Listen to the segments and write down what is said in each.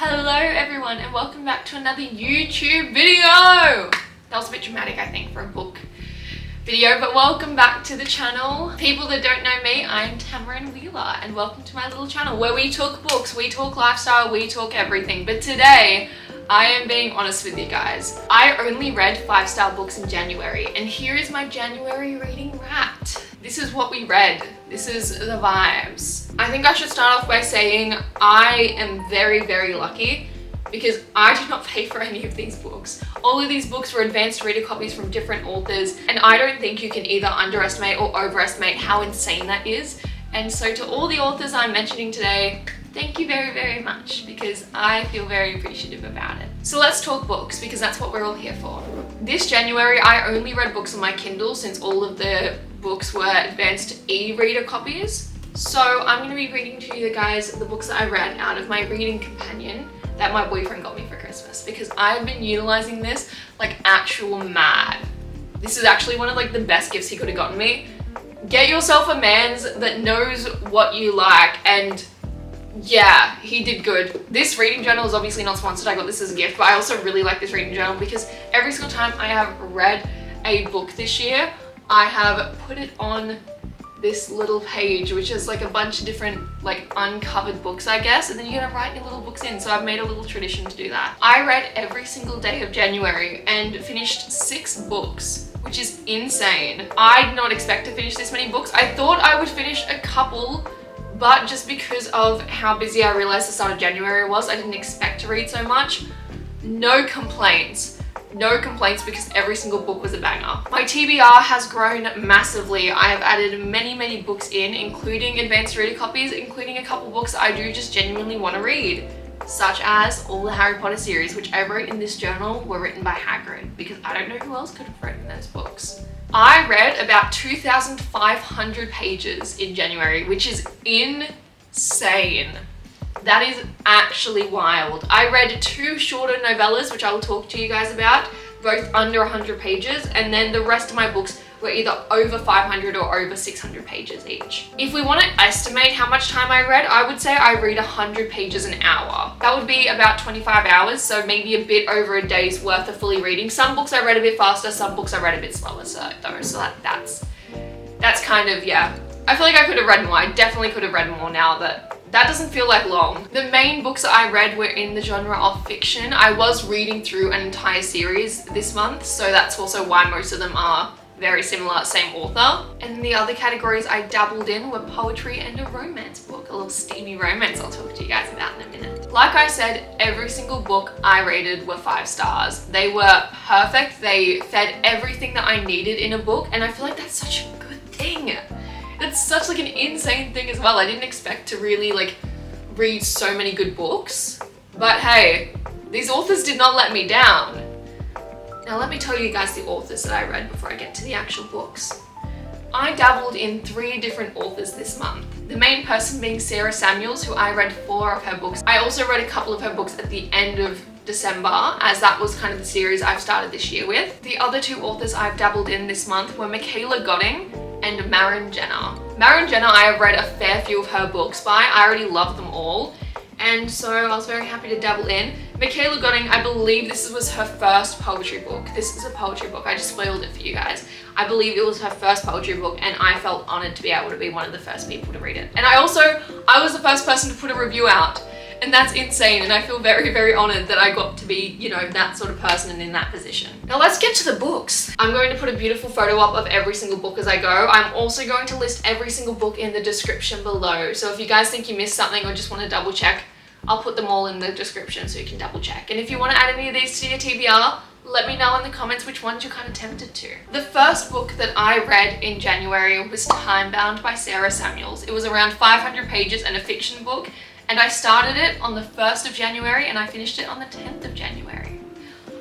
Hello everyone and welcome back to another YouTube video! That was a bit dramatic I think for a book video, but welcome back to the channel. People that don't know me, I'm Maren and welcome to my little channel where we talk books, we talk lifestyle, we talk everything. But today, I am being honest with you guys. I only read 5-star books in January, and here is my January reading wrapped. This is what we read. This is the vibes. I think I should start off by saying I am very, very lucky because I did not pay for any of these books. All of these books were advanced reader copies from different authors, and I don't think you can either underestimate or overestimate how insane that is. And so to all the authors I'm mentioning today, thank you very, very much because I feel very appreciative about it. So let's talk books because that's what we're all here for. This January, I only read books on my Kindle since all of the books were advanced e-reader copies. So I'm going to be reading to you guys the books that I read out of my reading companion that my boyfriend got me for Christmas because I've been utilizing this like actual mad. This is actually one of like the best gifts he could have gotten me. Get yourself a man's that knows what you like, and yeah, he did good. This reading journal is obviously not sponsored. I got this as a gift, but I also really like this reading journal because every single time I have read a book this year, I have put it on this little page, which is like a bunch of different like uncovered books, I guess, and then you're gonna write your little books in. So I've made a little tradition to do that. I read every single day of January and finished 6 books, which is insane. I did not expect to finish this many books. I thought I would finish a couple, but just because of how busy I realized the start of January was, I didn't expect to read so much. No complaints. No complaints because every single book was a banger. My TBR has grown massively. I have added many books in, including advanced reader copies, including a couple books I do just genuinely want to read, such as all the Harry Potter series, which I wrote in this journal were written by Hagrid because I don't know who else could have written those books. I read about 2,500 pages in January, which is insane. That is actually wild. I read 2 shorter novellas, which I will talk to you guys about, both under 100 pages, and then the rest of my books were either over 500 or over 600 pages each. If we want to estimate how much time I read, I would say I read 100 pages an hour. That would be about 25 hours, so maybe a bit over a day's worth of fully reading. Some books I read a bit faster, some books I read a bit slower, so that's kind of, yeah. I feel like I could have read more. I definitely could have read more now that doesn't feel like long. The main books that I read were in the genre of fiction. I was reading through an entire series this month, so that's also why most of them are very similar, same author. And the other categories I dabbled in were poetry and a romance book, a little steamy romance I'll talk to you guys about in a minute. Like I said, every single book I rated were 5 stars. They were perfect. They fed everything that I needed in a book, and I feel like that's such a good thing. It's such like an insane thing as well. I didn't expect to really like read so many good books, but hey, these authors did not let me down. Now let me tell you guys the authors that I read before I get to the actual books. I dabbled in 3 different authors this month. The main person being Sara Samuels, who I read 4 of her books. I also read a couple of her books at the end of December, as that was kind of the series I've started this year with. The other 2 authors I've dabbled in this month were Michaela and Maren. Maren I have read a fair few of her books by. I already love them all, and so I was very happy to dabble in. Michaela, I believe this was her first poetry book. This is a poetry book. I just spoiled it for you guys. I believe it was her first poetry book, and I felt honored to be able to be one of the first people to read it. And I was the first person to put a review out. And that's insane, and I feel very, very honored that I got to be, you know, that sort of person and in that position. Now let's get to the books. I'm going to put a beautiful photo up of every single book as I go. I'm also going to list every single book in the description below. So if you guys think you missed something or just want to double check, I'll put them all in the description so you can double check. And if you want to add any of these to your TBR, let me know in the comments which ones you're kind of tempted to. The first book that I read in January was Timebound by Sara Samuels. It was around 500 pages and a fiction book. And I started it on the 1st of January and I finished it on the 10th of January.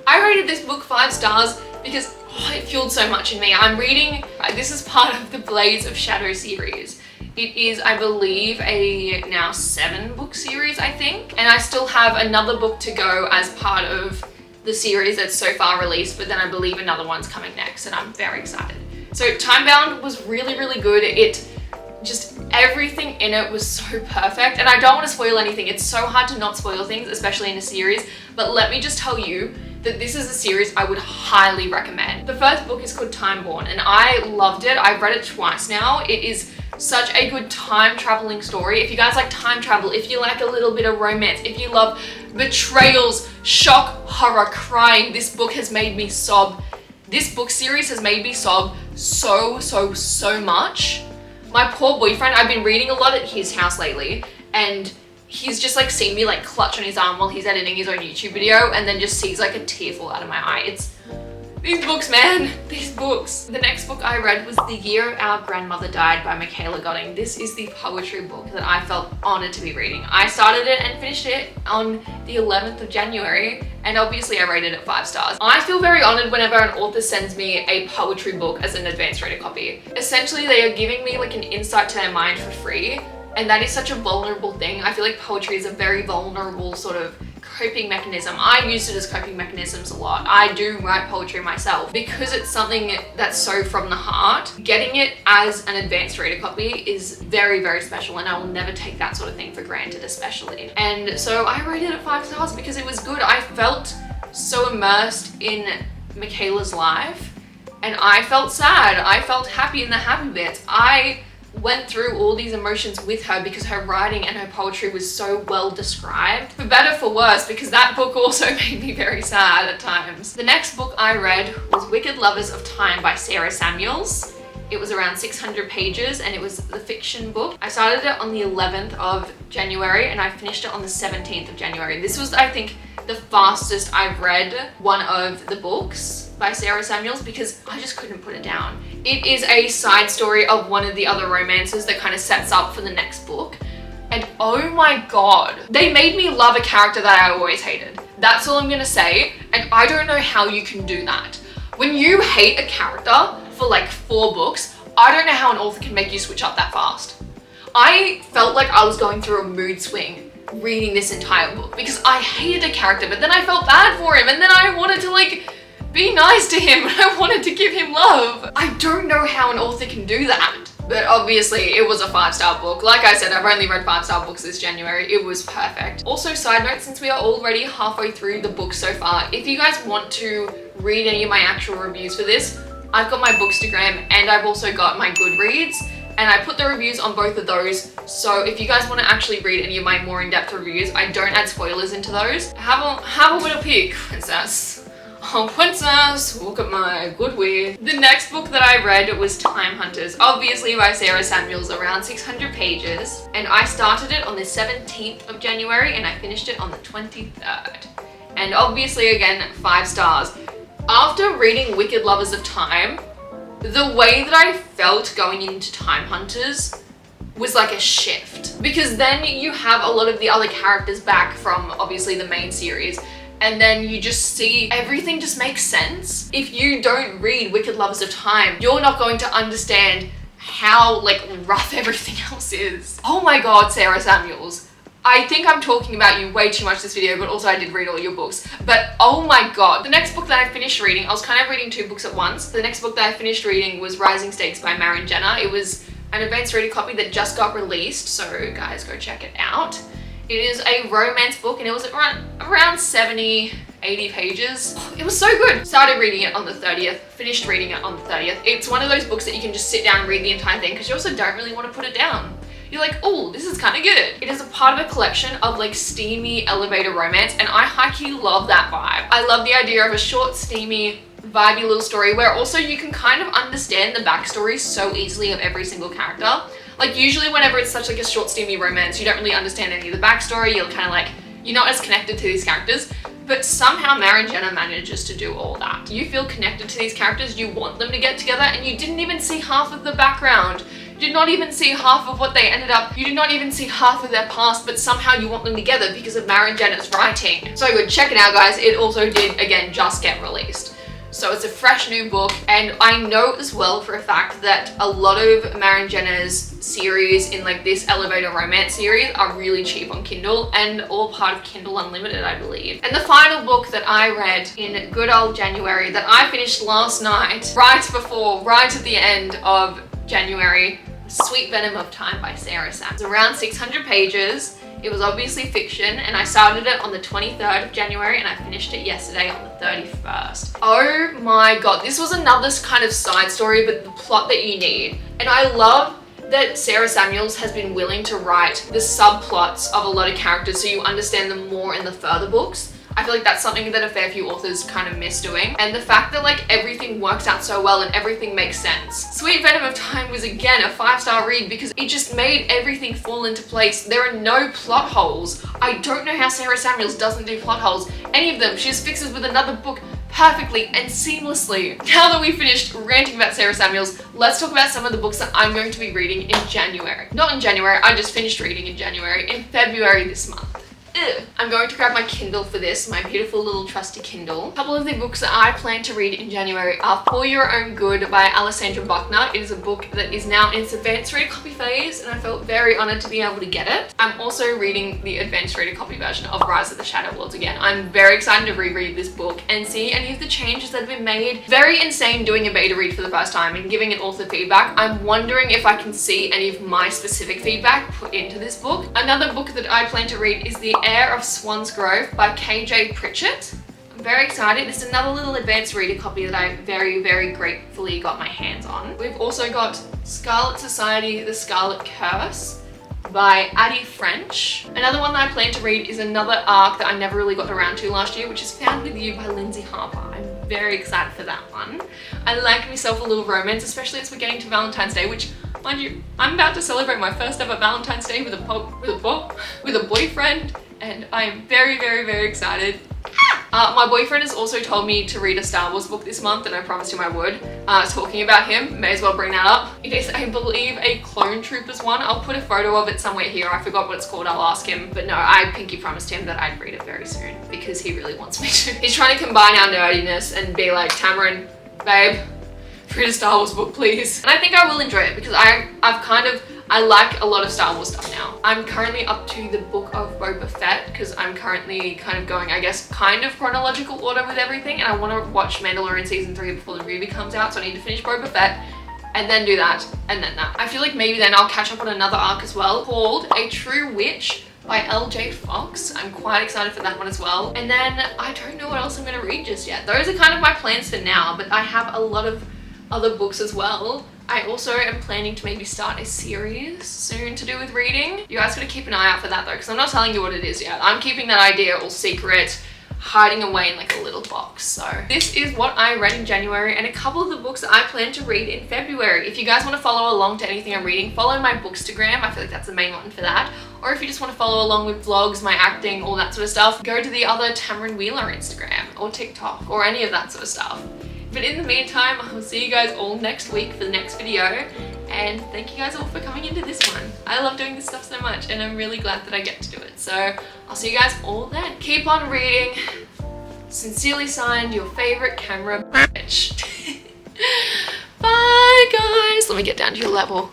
I rated this book 5 stars because it fueled so much in me. I'm reading, this is part of the Blades of Shadow series. It is, I believe, a now 7 book series, I think. And I still have another book to go as part of the series that's so far released, but then I believe another one's coming next and I'm very excited. So Timebound was really, really good. It Just everything in it was so perfect, and I don't want to spoil anything. It's so hard to not spoil things, especially in a series, but let me just tell you that this is a series I would highly recommend. The first book is called Timebound, and I loved it. I've read it twice now. It is such a good time traveling story. If you guys like time travel, if you like a little bit of romance, if you love betrayals, shock, horror, crying, this book has made me sob. This book series has made me sob so much. My poor boyfriend, I've been reading a lot at his house lately, and he's just like seen me like clutch on his arm while he's editing his own YouTube video, and then just sees like a tear fall out of my eye. It's these books, man, these books. The next book I read was The Year Our Grandmother Died by Michaela. This is the poetry book that I felt honored to be reading. I started it and finished it on the 11th of January, and obviously I rated it 5 stars. I feel very honored whenever an author sends me a poetry book as an advanced reader copy. Essentially, they are giving me like an insight to their mind for free, and that is such a vulnerable thing. I feel like poetry is a very vulnerable sort of coping mechanism. I use it as coping mechanisms a lot. I do write poetry myself because it's something that's so from the heart. Getting it as an advanced reader copy is very special, and I will never take that sort of thing for granted, especially. And so I rated it 5 stars because it was good. I felt so immersed in Michaela's life, and I felt sad. I felt happy in the happy bits. I went through all these emotions with her because her writing and her poetry was so well described. For better, for worse, because that book also made me very sad at times. The next book I read was Wicked Lovers of Time by Sara. It was around 600 pages, and it was the fiction book. I started it on the 11th of January, and I finished it on the 17th of January. This was, I think, the fastest I've read one of the books by Sara because I just couldn't put it down. It is a side story of one of the other romances that kind of sets up for the next book. And oh my god, they made me love a character that I always hated. That's all I'm gonna say, and I don't know how you can do that. When you hate a character for like 4 books, I don't know how an author can make you switch up that fast. I felt like I was going through a mood swing reading this entire book because I hated a character, but then I felt bad for him, and then I wanted to like be nice to him, and I wanted to give him love. I don't know how an author can do that. But obviously it was a 5-star book. Like I said, I've only read 5-star books this January. It was perfect. Also, side note, since we are already halfway through the book so far, if you guys want to read any of my actual reviews for this, I've got my Bookstagram and I've also got my Goodreads, and I put the reviews on both of those. So if you guys want to actually read any of my more in-depth reviews, I don't add spoilers into those. Have a little peek, princess. Oh, princess, look at my Goodreads. The next book that I read was Timehunters, obviously by Sara, around 600 pages. And I started it on the 17th of January and I finished it on the 23rd. And obviously, again, 5 stars. After reading Wicked Lovers of Time, the way that I felt going into Timehunters was like a shift. Because then you have a lot of the other characters back from obviously the main series, and then you just see everything just makes sense. If you don't read Wicked Lovers of Time, you're not going to understand how like rough everything else is. Oh my god, Sara. I think I'm talking about you way too much this video, but also I did read all your books. But oh my god. The next book that I finished reading, I was kind of reading 2 books at once. The next book that I finished reading was Rising Stakes by Maren. It was an advanced reader copy that just got released, so guys, go check it out. It is a romance book and it was around 70, 80 pages. It was so good. Started reading it on the 30th, finished reading it on the 30th. It's one of those books that you can just sit down and read the entire thing because you also don't really want to put it down. You're like, oh, this is kind of good. It is a part of a collection of like steamy elevator romance, and I high-key love that vibe. I love the idea of a short, steamy, vibey little story where also you can kind of understand the backstory so easily of every single character. Like usually whenever it's such like a short, steamy romance, you don't really understand any of the backstory. You're kind of like, you're not as connected to these characters. But somehow Maren manages to do all that. You feel connected to these characters, you want them to get together, and you didn't even see half of the background. You did not even see half of what they ended up. You did not even see half of their past, but somehow you want them together because of Maren writing. So good, check it out guys. It also did, again, just get released. So it's a fresh new book, and I know as well for a fact that a lot of Maren series in like this elevator romance series are really cheap on Kindle and all part of Kindle Unlimited, I believe. And the final book that I read in good old January that I finished last night, right at the end of January, Sweet Venom of Time by Sara. It's around 600 pages. It was obviously fiction, and I started it on the 23rd of January and I finished it yesterday on the 31st. Oh my god, this was another kind of side story, but the plot that you need. And I love that Sara Samuels has been willing to write the subplots of a lot of characters so you understand them more in the further books. I feel like that's something that a fair few authors kind of miss doing. And the fact that like everything works out so well and everything makes sense. Sweet Venom of Time was again a 5-star read because it just made everything fall into place. There are no plot holes. I don't know how Sara Samuels doesn't do plot holes. Any of them, she just fixes with another book perfectly and seamlessly. Now that we finished ranting about Sara Samuels, let's talk about some of the books that I'm going to be reading in January. Not in January, I just finished reading in January, in February this month. I'm going to grab my Kindle for this, my beautiful little trusty Kindle. A couple of the books that I plan to read in January are For Your Own Good by Alessandra Buckner. It is a book that is now in its advanced reader copy phase and I felt very honoured to be able to get it. I'm also reading the advanced reader copy version of Rise of the Shadow Lords again. I'm very excited to reread this book and see any of the changes that have been made. Very insane doing a beta read for the first time and giving an author feedback. I'm wondering if I can see any of my specific feedback put into this book. Another book that I plan to read is The Heir of Swan's Grove by KJ Pritchett. I'm very excited. This is another little advanced reader copy that I very, very gratefully got my hands on. We've also got Scarlet Society, The Scarlet Curse by Addie French. Another one that I plan to read is another arc that I never really got around to last year, which is Found With You by Lindsay Harper. I'm very excited for that one. I like myself a little romance, especially as we're getting to Valentine's Day, which, mind you, I'm about to celebrate my first ever Valentine's Day with a boyfriend. And I am very, very, very excited. My boyfriend has also told me to read a Star Wars book this month, and I promised him I would. Talking about him, may as well bring that up. It is, I believe, a Clone Troopers one. I'll put a photo of it somewhere here. I forgot what it's called. I'll ask him. But no, I pinky promised him that I'd read it very soon because he really wants me to. He's trying to combine our nerdiness and be like, Tamarin, babe, read a Star Wars book, please. And I think I will enjoy it because I like a lot of Star Wars stuff now. I'm currently up to the book of Boba Fett because I'm currently kind of going, I guess, kind of chronological order with everything, and I want to watch Mandalorian season 3 before the movie comes out, so I need to finish Boba Fett and then do that and then that. I feel like maybe then I'll catch up on another arc as well called A True Witch by LJ Fox. I'm quite excited for that one as well. And then I don't know what else I'm going to read just yet. Those are kind of my plans for now, but I have a lot of other books as well. I also am planning to maybe start a series soon to do with reading. You guys gotta keep an eye out for that though, because I'm not telling you what it is yet. I'm keeping that idea all secret, hiding away in like a little box. So this is what I read in January and a couple of the books that I plan to read in February. If you guys want to follow along to anything I'm reading, follow my Bookstagram. I feel like that's the main one for that. Or if you just want to follow along with vlogs, my acting, all that sort of stuff, go to the other Tamarin Wheeler Instagram or TikTok or any of that sort of stuff. But in the meantime, I will see you guys all next week for the next video. And thank you guys all for coming into this one. I love doing this stuff so much and I'm really glad that I get to do it. So I'll see you guys all then. Keep on reading. Sincerely signed, your favorite camera bitch. Bye guys. Let me get down to your level.